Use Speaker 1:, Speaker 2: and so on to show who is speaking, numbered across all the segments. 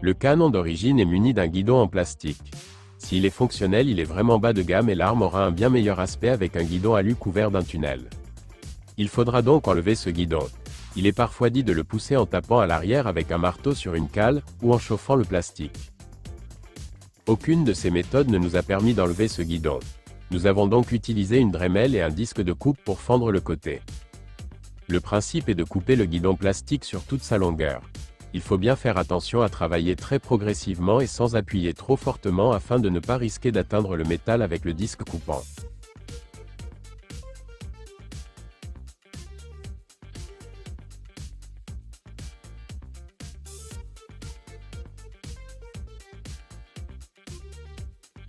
Speaker 1: Le canon d'origine est muni d'un guidon en plastique. S'il est fonctionnel, il est vraiment bas de gamme et l'arme aura un bien meilleur aspect avec un guidon alu couvert d'un tunnel. Il faudra donc enlever ce guidon. Il est parfois dit de le pousser en tapant à l'arrière avec un marteau sur une cale, ou en chauffant le plastique. Aucune de ces méthodes ne nous a permis d'enlever ce guidon. Nous avons donc utilisé une Dremel et un disque de coupe pour fendre le côté. Le principe est de couper le guidon plastique sur toute sa longueur. Il faut bien faire attention à travailler très progressivement et sans appuyer trop fortement afin de ne pas risquer d'atteindre le métal avec le disque coupant.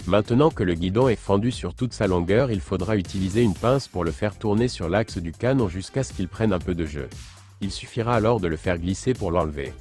Speaker 1: Maintenant que le guidon est fendu sur toute sa longueur, il faudra utiliser une pince pour le faire tourner sur l'axe du canon jusqu'à ce qu'il prenne un peu de jeu. Il suffira alors de le faire glisser pour l'enlever.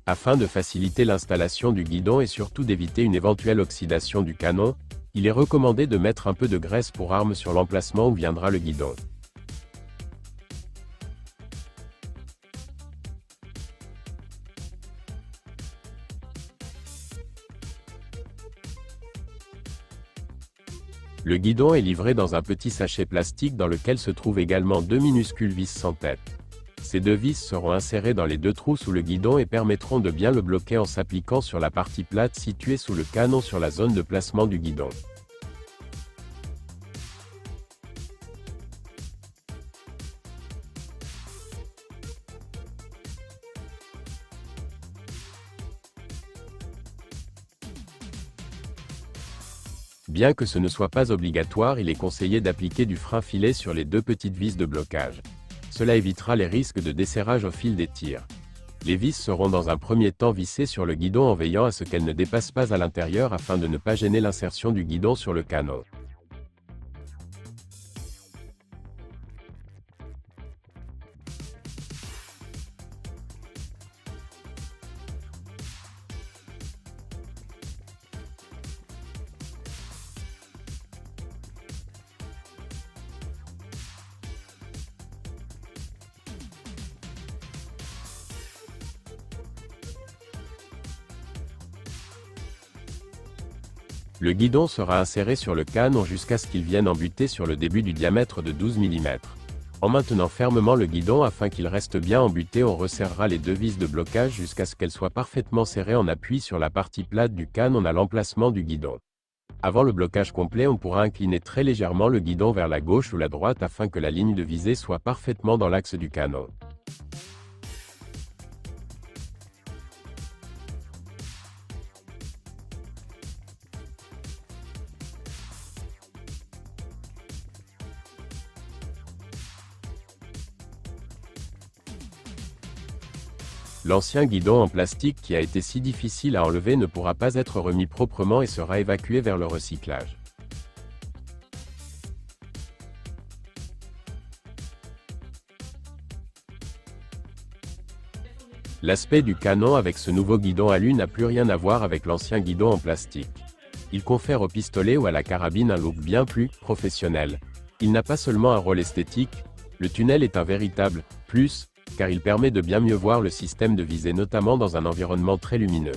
Speaker 1: Afin de faciliter l'installation du guidon et surtout d'éviter une éventuelle oxydation du canon, il est recommandé de mettre un peu de graisse pour arme sur l'emplacement où viendra le guidon. Le guidon est livré dans un petit sachet plastique dans lequel se trouvent également deux minuscules vis sans tête. Ces deux vis seront insérées dans les deux trous sous le guidon et permettront de bien le bloquer en s'appliquant sur la partie plate située sous le canon sur la zone de placement du guidon. Bien que ce ne soit pas obligatoire, il est conseillé d'appliquer du frein filet sur les deux petites vis de blocage. Cela évitera les risques de desserrage au fil des tirs. Les vis seront dans un premier temps vissées sur le guidon en veillant à ce qu'elles ne dépassent pas à l'intérieur afin de ne pas gêner l'insertion du guidon sur le canon. Le guidon sera inséré sur le canon jusqu'à ce qu'il vienne en butée sur le début du diamètre de 12 mm. En maintenant fermement le guidon afin qu'il reste bien embuté, on resserrera les deux vis de blocage jusqu'à ce qu'elles soient parfaitement serrées en appui sur la partie plate du canon à l'emplacement du guidon. Avant le blocage complet, on pourra incliner très légèrement le guidon vers la gauche ou la droite afin que la ligne de visée soit parfaitement dans l'axe du canon. L'ancien guidon en plastique qui a été si difficile à enlever ne pourra pas être remis proprement et sera évacué vers le recyclage. L'aspect du canon avec ce nouveau guidon alu n'a plus rien à voir avec l'ancien guidon en plastique. Il confère au pistolet ou à la carabine un look bien plus professionnel. Il n'a pas seulement un rôle esthétique, le tunnel est un véritable plus, car il permet de bien mieux voir le système de visée notamment dans un environnement très lumineux.